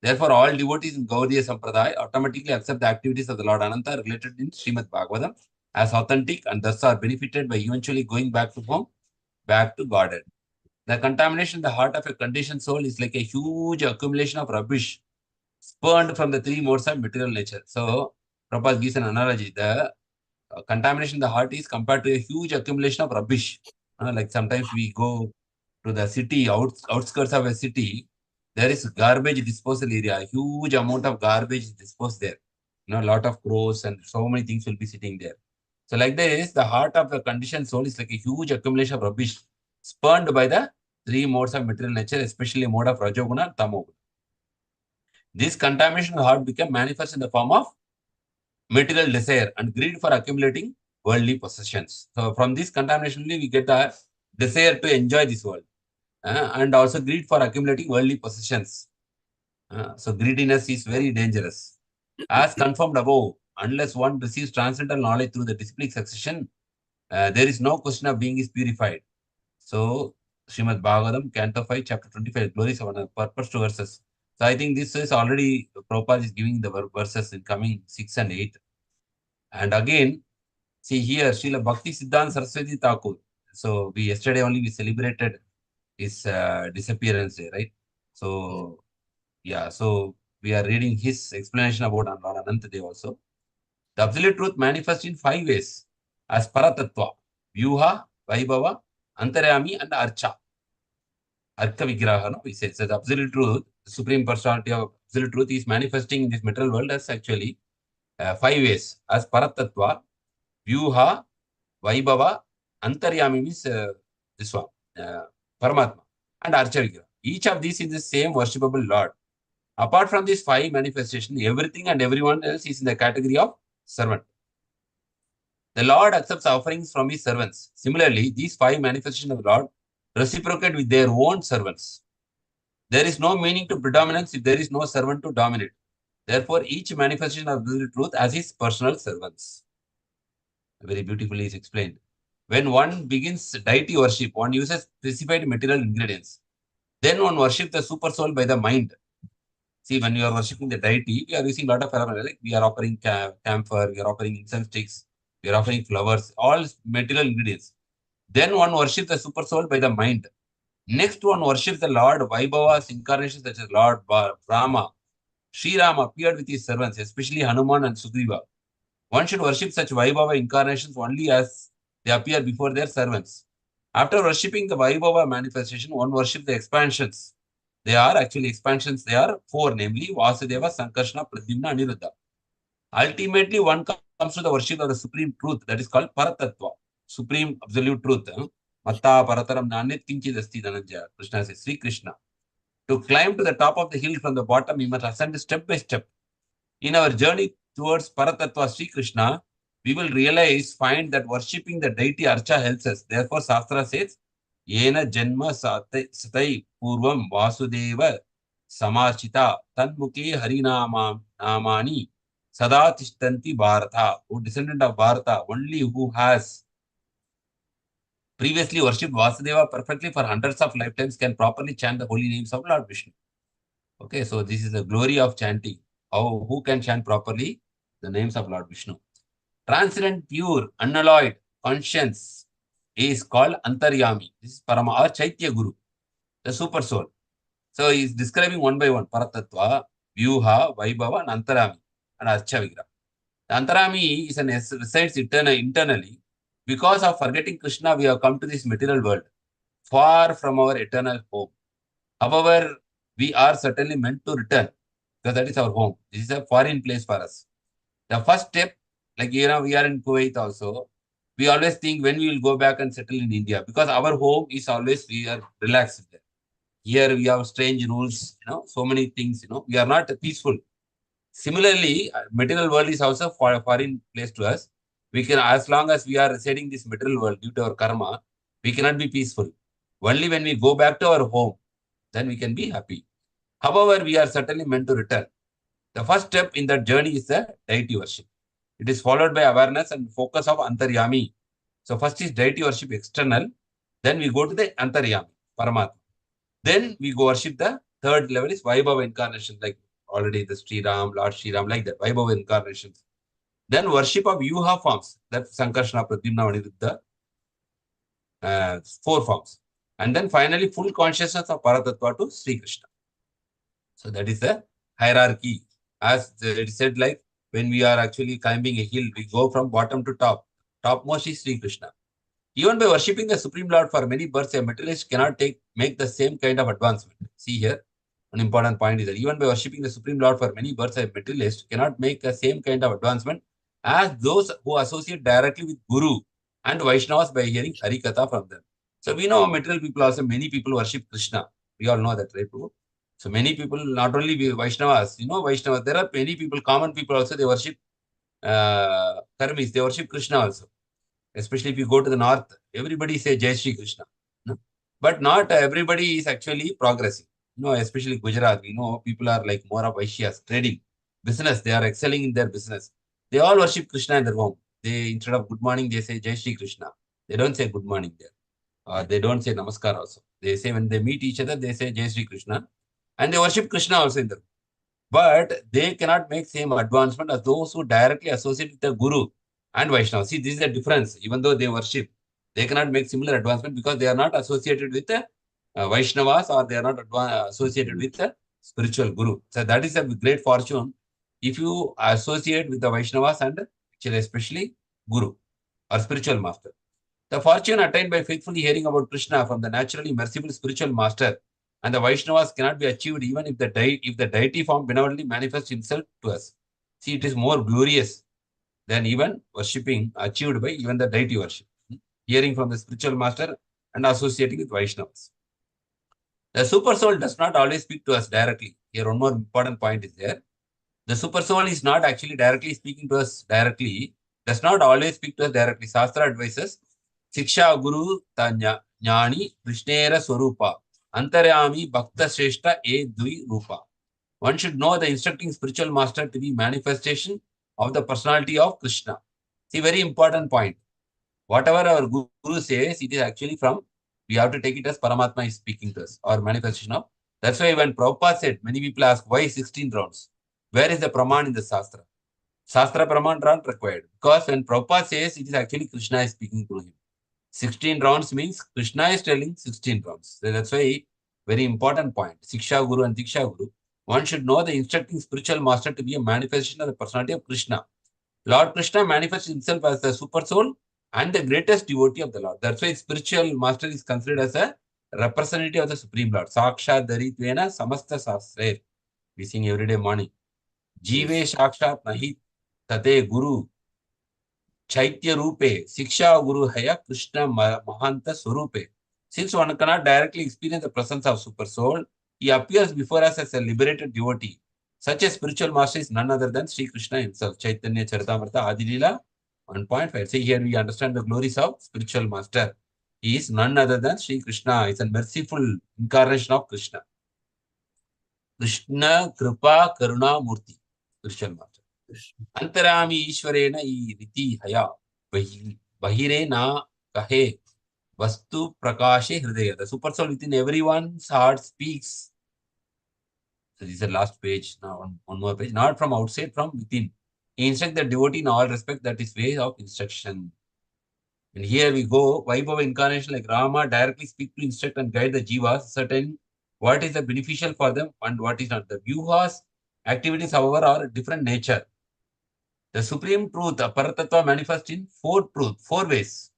Therefore, all devotees in Gaudiya Sampradaya automatically accept the activities of the Lord Ananta related in Srimad Bhagavatam as authentic and thus are benefited by eventually going back to home, back to Godhead. The contamination in the heart of a conditioned soul is like a huge accumulation of rubbish spurned from the three modes of material nature. So, Prabhupada gives an analogy. The contamination in the heart is compared to a huge accumulation of rubbish. Like sometimes we go to the city, outskirts of a city, there is garbage disposal area. A huge amount of garbage is disposed there. A lot of crows and so many things will be sitting there. So like this, the heart of the conditioned soul is like a huge accumulation of rubbish spurned by the three modes of material nature, especially mode of Rajoguna and Tamoguna. This contamination of the heart became manifest in the form of material desire and greed for accumulating worldly possessions. So from this contamination, we get the desire to enjoy this world and also greed for accumulating worldly possessions. So greediness is very dangerous. As confirmed above, unless one receives transcendental knowledge through the disciplic succession, there is no question of being is purified. So Srimad Bhagavatam, Canto 5, Chapter 25, Glories of purpose to verses. So I think this is already, Prabhupada is giving the verses in coming 6 and 8. And again, see here, Srila Bhakti Siddhanta Saraswati Thakur. So yesterday only we celebrated his disappearance day, right? So yeah, so we are reading his explanation about Lord Ananta Dev also. The absolute truth manifests in 5 ways as Paratattva, Vyuha, Vaibhava, Antaryami, and Archa. Arka Vigraha, no? We say so the absolute truth, the supreme personality of absolute truth is manifesting in this material world as actually 5 ways as Paratattva, Vyuha, Vaibhava, Antaryami means this one, Paramatma, and Archa Vigraha. Each of these is the same worshipable Lord. Apart from these 5 manifestations, everything and everyone else is in the category of servant. The Lord accepts offerings from his servants. Similarly, these 5 manifestations of the Lord reciprocate with their own servants. There is no meaning to predominance if there is no servant to dominate. Therefore, each manifestation of the truth has his personal servants. Very beautifully is explained. When one begins deity worship, one uses specified material ingredients. Then one worships the super soul by the mind. See, when you are worshipping the deity, we are using a lot of phenomena. Like we are offering camphor, we are offering incense sticks, we are offering flowers, all material ingredients. Then one worships the super soul by the mind. Next one worships the Lord Vaibhava's incarnations such as Lord Brahma. Sri Rama appeared with his servants, especially Hanuman and Sugriva. One should worship such Vaibhava incarnations only as they appear before their servants. After worshipping the Vaibhava manifestation, one worships the expansions. They are actually expansions. They are 4, namely Vasudeva, Sankarshana, Pradyumna, Aniruddha. Ultimately, one comes to the worship of the supreme truth that is called Paratattva, supreme absolute truth. Matta Parataram Nanyat Kinchid Asti Dhananjaya. Krishna says, Sri Krishna. To climb to the top of the hill from the bottom, we must ascend step by step. In our journey towards Paratattva Sri Krishna, we will find that worshipping the deity Archa helps us. Therefore, Shastra says, Yena Janma Satai Purvam Vasudeva Samachita Tanmuke Namani Sada Tishtanti Bharata, who descendant of Bharata, only who has previously worshipped Vasudeva perfectly for hundreds of lifetimes can properly chant the holy names of Lord Vishnu. Okay, so this is the glory of chanting. Who can chant properly the names of Lord Vishnu? Transcendent, pure, unalloyed conscience is called Antaryami. This is Parama or Chaitya Guru, the super soul. So he is describing one by one Paratattva, Vyuha, Vaibhava, and Antarami, and Archa Vigraha. The Antarami is resides internally. Because of forgetting Krishna, we have come to this material world, far from our eternal home. However, we are certainly meant to return, because that is our home. This is a foreign place for us. The first step, like we are in Kuwait also, we always think when we will go back and settle in India, because our home is always, we are relaxed there. Here we have strange rules, so many things, we are not peaceful. Similarly, material world is also a foreign place to us. We can, as long as we are residing this material world due to our karma, we cannot be peaceful. Only when we go back to our home, then we can be happy. However, we are certainly meant to return. The first step in that journey is the deity worship. It is followed by awareness and focus of Antaryami. So first is deity worship external. Then we go to the Antaryami, Paramatma. Then we go worship the third level is Vaibhava incarnation, like already the Sri Ram, Lord Sri Ram, like that, Vaibhava incarnations. Then worship of Yuha forms, that Sankarshana, Pradyumna, Vaniruddha, four forms. And then finally, full consciousness of Paratattva to Sri Krishna. So that is the hierarchy. As it is said, like when we are actually climbing a hill, we go from bottom to top. Topmost is Sri Krishna. Even by worshipping the Supreme Lord for many births, a materialist cannot make the same kind of advancement. See here, an important point is that even by worshipping the Supreme Lord for many births, a materialist cannot make the same kind of advancement as those who associate directly with Guru and Vaishnavas by hearing Harikatha from them. So we know material people also, many people worship Krishna. We all know that, right? So many people, not only Vaishnavas, Vaishnavas, there are many people, common people also, they worship Karmis, they worship Krishna also. Especially if you go to the north, everybody say Jai Shri Krishna. No? But not everybody is actually progressing. Especially Gujarat, we know people are like more of Vaishyas, trading, business, they are excelling in their business. They all worship Krishna in their home. They, instead of good morning, they say Jai Shri Krishna. They don't say good morning there. Or they don't say Namaskar also. They say when they meet each other, they say Jai Shri Krishna. And they worship Krishna also in their home. But they cannot make same advancement as those who directly associate with the Guru and Vaishnava. See, this is the difference. Even though they worship, they cannot make similar advancement because they are not associated with the Vaishnavas or they are not associated with the spiritual Guru. So that is a great fortune if you associate with the Vaishnavas and actually especially Guru or spiritual master. The fortune attained by faithfully hearing about Krishna from the naturally merciful spiritual master and the Vaishnavas cannot be achieved even if the deity form benevolently manifests himself to us. See, it is more glorious than even worshipping achieved by even the deity worship. Hearing from the spiritual master and associating with Vaishnavas. The super soul does not always speak to us directly. Here, one more important point is there. The super soul is not actually directly speaking to us directly, does not always speak to us directly. Shastra advises, Siksha Guru Tanya Jnani Krishnera Swarupa Antaryami Bhakta Shrestha E Dvi Rupa. One should know the instructing spiritual master to be manifestation of the personality of Krishna. See, very important point. Whatever our Guru says, it is actually from, we have to take it as Paramatma is speaking to us, or manifestation of. That's why when Prabhupada said, many people ask, why 16 rounds? Where is the Praman in the Shastra? Shastra Praman are not required. Because when Prabhupada says, it is actually Krishna is speaking through him. 16 rounds means Krishna is telling 16 rounds. So that's why, very important point. Siksha Guru and Diksha Guru. One should know the instructing spiritual master to be a manifestation of the personality of Krishna. Lord Krishna manifests himself as the super soul and the greatest devotee of the Lord. That's why spiritual master is considered as a representative of the Supreme Lord. Sakshat Dharitvena Samasta Sastre. We sing every day morning. Jive Sakshat Nahi Tate Guru Chaitya Rupe Siksha Guru Haya Krishna Mahanta Swarupe. Since one cannot directly experience the presence of super soul, he appears before us as a liberated devotee. Such a spiritual master is none other than Sri Krishna himself. Chaitanya Charitamrita Adilila 1.5. See, here we understand the glories of spiritual master. He is none other than Sri Krishna. He is a merciful incarnation of Krishna. Krishna Kripa Karuna Murti. Spiritual master. Antarami Ishwarena I Riti Haya Bahire Na Kahe Vastu Prakashe Hridaya. The super soul within everyone's heart speaks. So this is the last page. Now one more page. Not from outside, from within. He instructs the devotee in all respect. That is way of instruction. And here we go. Vaibhava incarnation like Rama directly speak to instruct and guide the jivas. Certain what is the beneficial for them and what is not. The Vyuhas activities, however, are different nature. The supreme truth, Paratattva, manifests in four ways.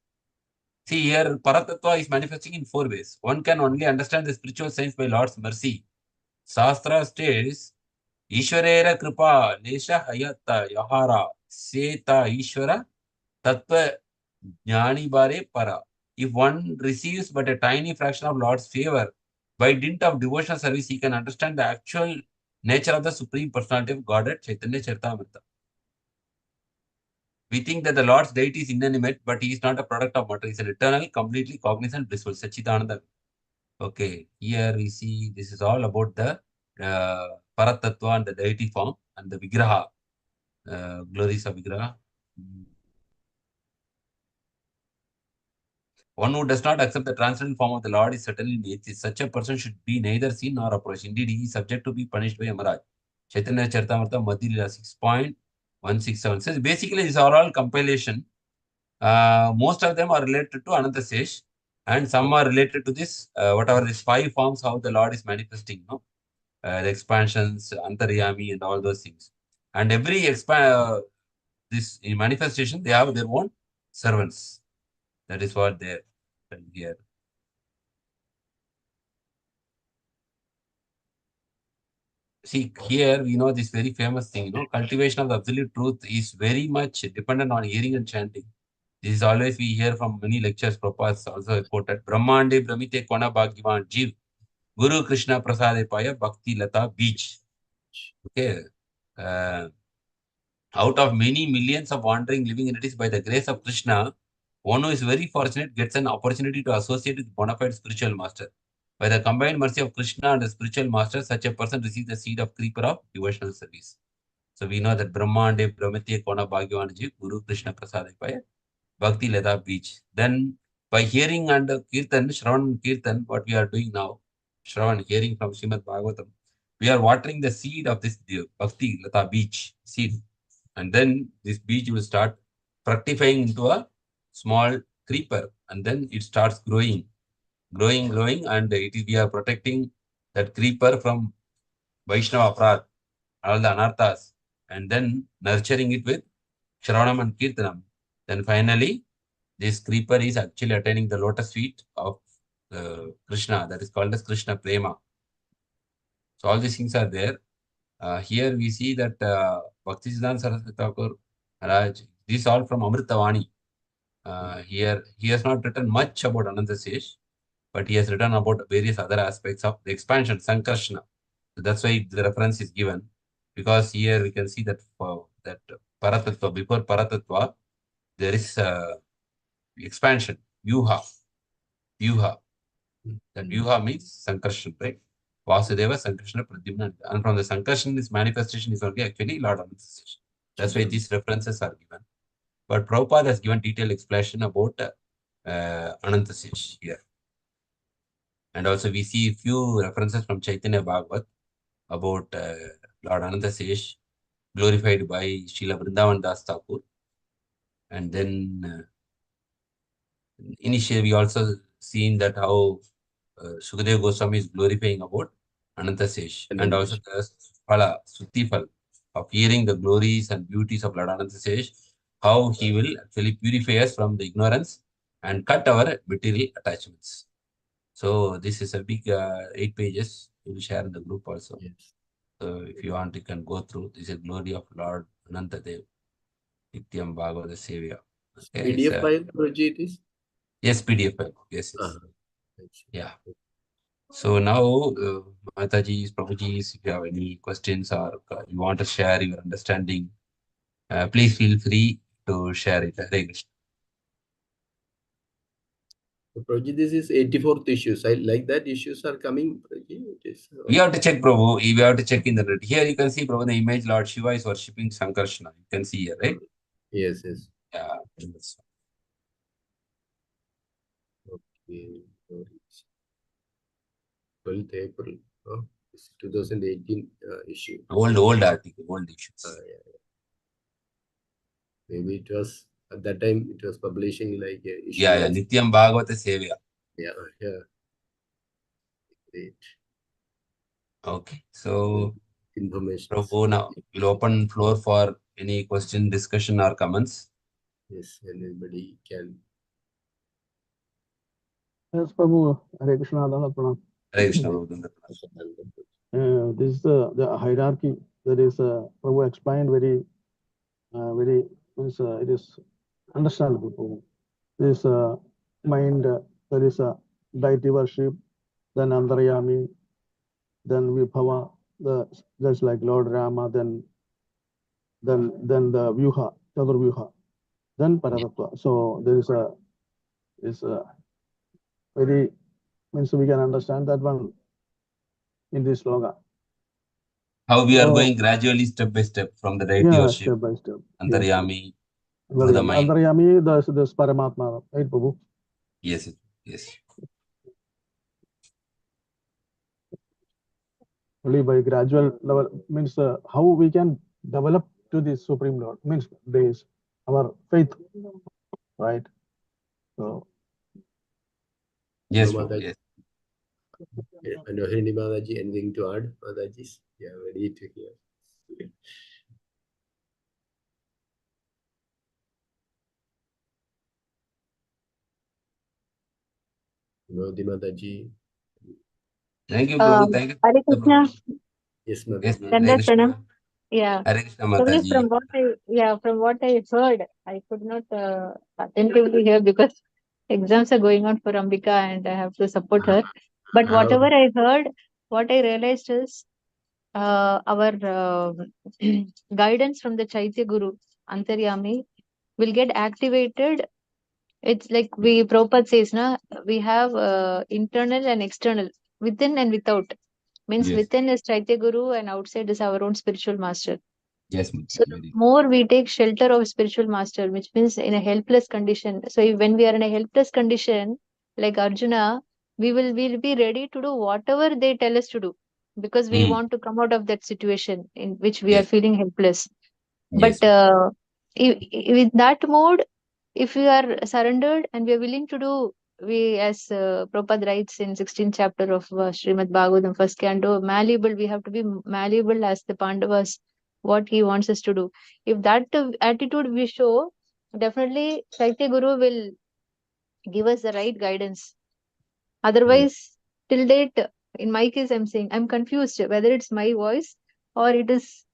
See here, Paratattva is manifesting in 4 ways. One can only understand the spiritual science by Lord's mercy. Shastra states, Ishwarera Kripa, Lesha Hayata, Yahara, Seta Ishwara, Tattva Jnani Bare Para. If one receives but a tiny fraction of Lord's favor, by dint of devotional service, he can understand the actual nature of the Supreme Personality of Godhead, Chaitanya Charitamrita. We think that the Lord's deity is inanimate, but he is not a product of matter. He is an eternal, completely cognizant, blissful, Sachidananda. Okay, here we see this is all about the Paratattva and the deity form, and the Vigraha, glories of Vigraha. One who does not accept the transcendental form of the Lord is certainly an atheist. Such a person should be neither seen nor approached. Indeed, he is subject to be punished by Yamaraj. Chaitanya Charitamrita Madhya 6.167 says, basically, these are all compilation. Most of them are related to Ananta Sesh, and some are related to this, whatever these 5 forms, how the Lord is manifesting, no? The expansions, Antaryami, and all those things. And every this manifestation, they have their own servants. That is what they're here. See, here we know this very famous thing, cultivation of the absolute truth is very much dependent on hearing and chanting. This is always we hear from many lectures. Prabhupada also quoted, Brahmande Brahmite Kona Bhagyavan Jeev, Guru Krishna Prasade Paya Bhakti Lata Beach. Okay. Out of many millions of wandering living entities, by the grace of Krishna, one who is very fortunate gets an opportunity to associate with bona fide spiritual master. By the combined mercy of Krishna and the spiritual master, such a person receives the seed of creeper of devotional service. So we know that Brahmande Brahmati Kona Bhagyavanji, Guru Krishna Prasadipaya, Bhakti Leda Beach. Then by hearing and Kirtan, Shravan Kirtan, what we are doing now, Shravan, hearing from Srimad Bhagavatam, we are watering the seed of this Bhakti Lata Beach seed. And then this beach will start fructifying into a small creeper, and then it starts growing, and we are protecting that creeper from Vaishnava Aparad, all the anarthas, and then nurturing it with Shravanam and Kirtanam. Then finally, this creeper is actually attaining the lotus feet of Krishna, that is called as Krishna Prema. So all these things are there. Here we see that Bhaktisiddhanta Saraswati Thakur Maharaj, this all from Amritavani. Here he has not written much about Ananta Sesh, but he has written about various other aspects of the expansion, Sankarshana. So that's why the reference is given, because here we can see that that Paratattva, before Paratattva, there is expansion, Vyuha. That Vyuha means Sankarshan, right? Vasudeva, Sankarsana, Pradyumna. And from the Sankarshan, this manifestation is only actually Lord Ananta Sesh. That's why these references are given. But Prabhupada has given detailed explanation about Ananta Sesh here. And also we see a few references from Chaitanya Bhagavat about Lord Ananta Sesh, glorified by Srila Vrindavan Das Thakur. And then initially we also seen that how Sukadeva Goswami is glorifying about Ananta Sesh. And also the Phala, Sutti Phal, of hearing the glories and beauties of Lord Ananta Sesh, how he will actually purify us from the ignorance and cut our material attachments. So this is a big 8 pages. We will share in the group also. Yes. So if you want, you can go through. This is glory of Lord Ananta Dev, Nityam Bhagavata Sevaya. Okay, PDF file project is? Yes, PDF file. Yes. Yeah. So now, Mataji, Prabhuji, if you have any questions or you want to share your understanding, please feel free to share it. Hare Krishna. Prabhuji, this is 84th issues. I like that issues are coming. We have to check, Prabhu. We have to check in the net. Here you can see, Prabhu, the image Lord Shiva is worshipping Sankarshana. You can see here, right? Yes, yes. Yeah. Okay. 12th April. 2018 issue. Old article, old issues. Maybe it was, at that time, it was publishing like a issue. Yeah, Nityam Bhagavata Sevaya. Yeah. Great. Okay. So, information. Prabhu, now we'll open floor for any question, discussion, or comments. Yes, anybody can. Yes, Prabhu. Hare Krishna. Pranam. Hare Krishna. This is the hierarchy that is Prabhu explained very means it is understandable. Prabhu. This mind there is a deity worship, then Antaryami, then Vibhava, that's like Lord Rama, then the Vyuha, Chaturvyuha, then Paratattva. So there is a very means we can understand that one in this sloga. How we are Oh, going gradually, step by step, from the deity yeah, worship, step by step. Yes. Antaryami, to the mind. Antaryami, this Paramatma, right, Prabhu? Yes, yes. Only by gradual level means how we can develop to the Supreme Lord means this our faith, right? So Yes, No, Prabhu, Mataji. yes. And Rohini Mataji, anything to add? Mataji, yeah, ready to hear. Modi Mataji. Thank you, Prabhu. Thank you. Hare Krishna. Yes, Yes, Mataji. Hare Dandavat Krishna. Pranam. Yeah. Hare Krishna, Probably Mataji. from what I heard, I could not attentively hear because exams are going on for Ambika and I have to support her. But whatever I heard, what I realized is our guidance from the Chaitya Guru, Antaryami, will get activated. It's like Prabhupada says, na, we have internal and external, within and without. Means Yes. within is Chaitya Guru and outside is our own spiritual master. Yes, So the more we take shelter of spiritual master, which means in a helpless condition. So when we are in a helpless condition, like Arjuna, we'll be ready to do whatever they tell us to do because we want to come out of that situation in which we are feeling helpless. Yes. But with that mode, if we are surrendered and we are willing to do, as Prabhupada writes in 16th chapter of Srimad Bhagavatam, first canto, malleable, we have to be malleable as the Pandavas, what he wants us to do. If that attitude we show, definitely Chaitya Guru will give us the right guidance. Otherwise, till date, in my case, I'm saying I'm confused whether it's my voice or it is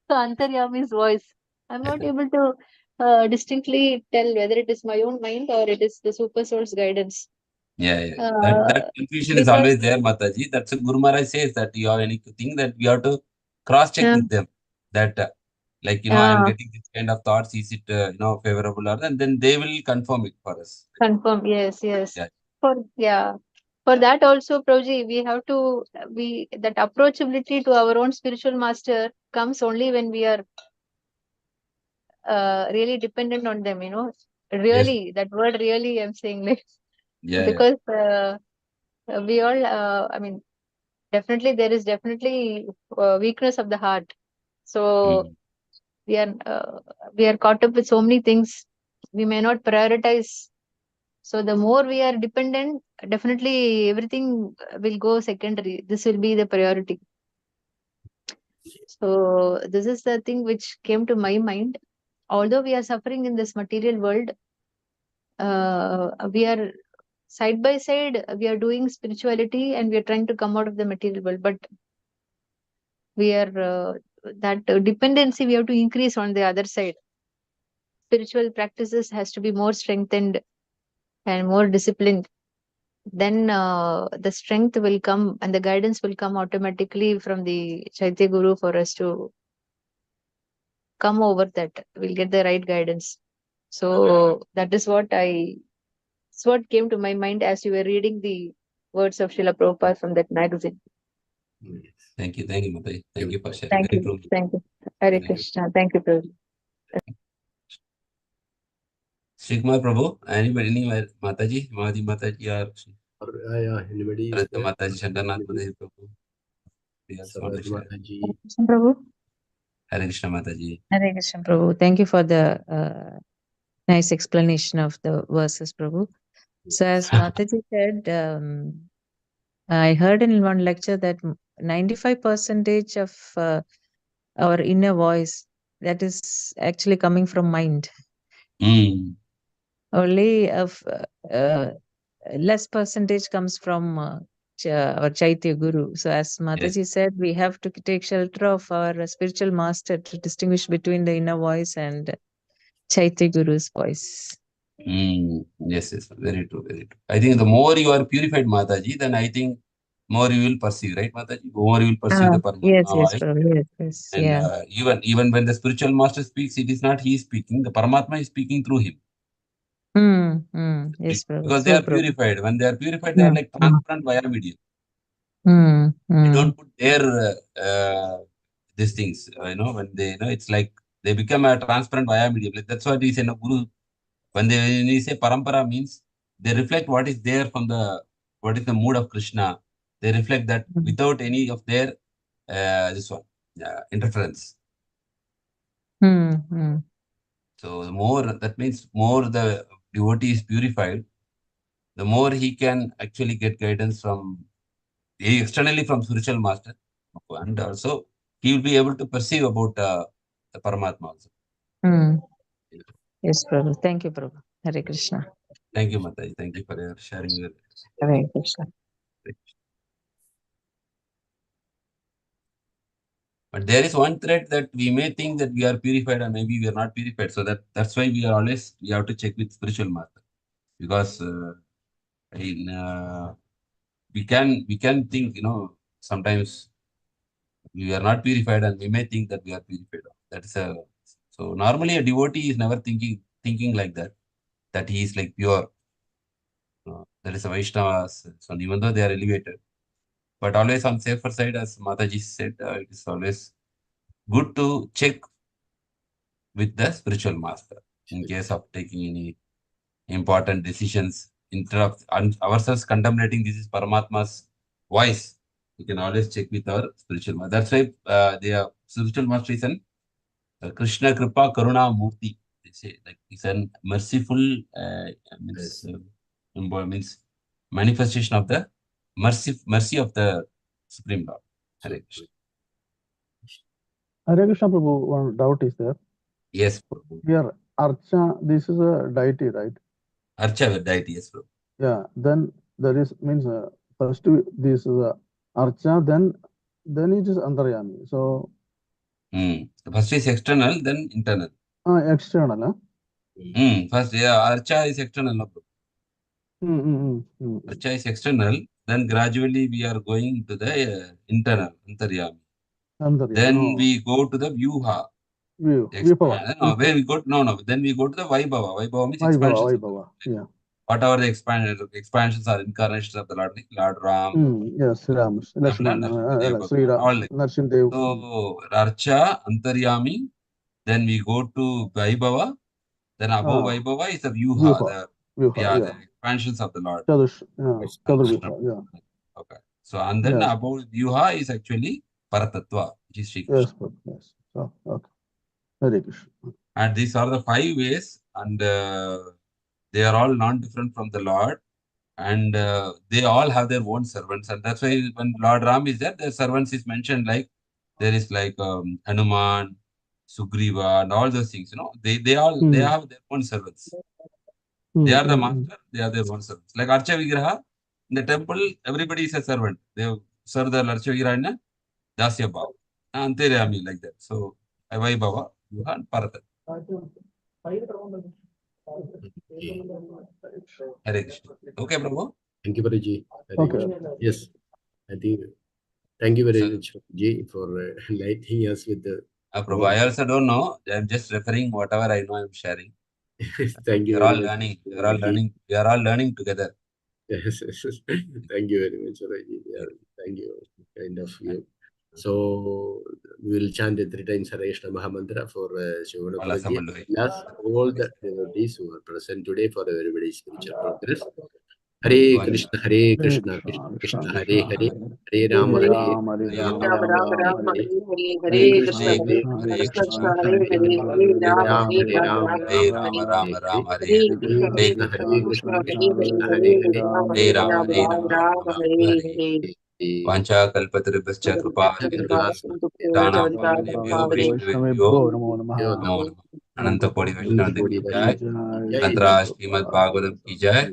Antaryami's voice. I'm not able to distinctly tell whether it is my own mind or it is the super soul's guidance. Yeah. Uh, That confusion is because always there, Mataji. That's what Guru Maharaj says, that you have anything that we have to cross-check with them. That, I'm getting this kind of thoughts. Is it, favorable or and then they will confirm it for us. confirm, yes. Yeah. For that also, Prabhuji, we have to that approachability to our own spiritual master comes only when we are really dependent on them. Really, that word really, I'm saying, like, because we all, I mean, definitely there is definitely weakness of the heart. So we are caught up with so many things. We may not prioritize. So the more we are dependent, definitely everything will go secondary. This will be the priority. So this is the thing which came to my mind. Although we are suffering in this material world, we are side by side, we are doing spirituality and we are trying to come out of the material world. But we are that dependency we have to increase on the other side. Spiritual practices has to be more strengthened and more disciplined. Then the strength will come and the guidance will come automatically from the Chaitya Guru for us to come over that. We'll get the right guidance. So that is what came to my mind as you were reading the words of Srila Prabhupada from that magazine. Thank you, Mataji. Thank you for sharing. Thank Very you. true. Thank you. Hare Krishna. Thank you, Prabhu. Shrikma Prabhu, anybody, Mataji, Mataji, or Anybody is there? Mataji, Shankarnath, Mataji Prabhu. Sarat Mataji. Prabhu. Hare Krishna, Mataji. Hare Krishna, Prabhu. Thank you for the nice explanation of the verses, Prabhu. So as Mataji said, I heard in one lecture that 95% of our inner voice, that is actually coming from mind. Only of less percentage comes from our Chaitya Guru. So as Mataji said, we have to take shelter of our spiritual master to distinguish between the inner voice and Chaitya Guru's voice. Yes, very true, very true. I think the more you are purified, Mataji, then I think more you will perceive, right, Mataji? More you will perceive the Paramatma voice. Prabhu, yes, and yeah. Even when the spiritual master speaks, it is not he speaking, the Paramatma is speaking through him. Yes, Prabhu. Because they So, are Prabhu. purified. When they are purified, they are like transparent via medium. They don't put their these things, when they, it's like they become a transparent via medium. Like that's what we say, Guru. When we say parampara means they reflect what is there from what is the mood of Krishna. They reflect that without any of their this one interference. So the more, that means more the devotee is purified, the more he can actually get guidance from externally from spiritual master, and also he will be able to perceive about the Paramatma also. Yes, Prabhu. Thank you, Prabhu. Hare Krishna. Thank you, Mataji. Thank you for your sharing your. Hare Krishna. But there is one thread that we may think that we are purified and maybe we are not purified. So that's why we have to check with spiritual master, because we can think, sometimes we are not purified and we may think that we are purified. So normally a devotee is never thinking like that he is like pure. That is a Vaishnavas. So even though they are elevated, but always on safer side, as Mataji said, it is always good to check with the spiritual master in case of taking any important decisions. Instead of ourselves contemplating this is Paramatma's voice, we can always check with our spiritual master. That's why the spiritual master is an Krishna Kripa Karuna Murti. They say, like, it's a merciful means manifestation of the mercy of the Supreme Lord. Hare Krishna. Hare Krishna, Prabhu, one doubt is there. Yes, Prabhu. Here, Archa, this is a deity, right? Archa deity, yes, Prabhu. Yeah, then there is, means first this is Archa, then it is Antaryami. So, first is external, then internal. External, huh? First, Archa is external, no, Prabhu. Archa is external, then gradually we are going to the internal, Antaryami. Then we go to the Vyuha. Vibhava. Where we go? Then we go to the Vaibhava. Vaibhava means expansion. Yeah. Whatever the expansions are, incarnations of the Lord, like Lord Ram. Yes, Ram, Lakshman, Sri Ram, all like. Narsimdev. So, Archa, Antaryami. Then we go to Vaibhava. Then above Vaibhava is the Vyuha. The expansions of the Lord. Yeah. Okay. So, and then above Vyuha is actually Paratattva, which is Sri Krishna. Yes. So, okay. Hare Krishna. And these are the 5 ways, and they are all non-different from the Lord, and they all have their own servants. And that's why when Lord Ram is there, the servants is mentioned, like there is like Hanuman, Sugriva, and all those things. They have their own servants. They are the master. They are their own servants. Like Archa Vigraha in the temple, everybody is a servant. They serve the Archa Vigraha in a Dasya Bhava, Antaryami, like that. So Vaibhava, Vyuha, and Paratat. Hare Krishna. Okay, Prabhu. Thank you, Paraji. Okay. Yes, I think. Thank you very much, Ji, for enlightening us with the. Prabhu, I also don't know. I'm just referring whatever I know. I'm sharing. Thank you. We are all learning. We are all learning together. Yes. Thank you very much, Paraji. Yeah, thank you. Kind of you. So we will chant it 3 times Hare Krishna Mahamantra for Shivana Paraji. Plus all the devotees who are present today for everybody's spiritual progress. Hare Krishna, Hare Krishna, Krishna Krishna, Hare Hare, Hare Rama, Hare Rama, Hare Krishna, Hare Krishna, Hare Rama, Hare Rama, Hare Rama, Hare Krishna, Hare Krishna, Krishna Krishna, Hare Hare, Hare Rama, Hare Hare. Vancha kalpatarubhascha kripa Namo Namah. Ananta Kodi Vaishnava Ki Jai. Tantra Srimad Bhagavatam Ki Jai.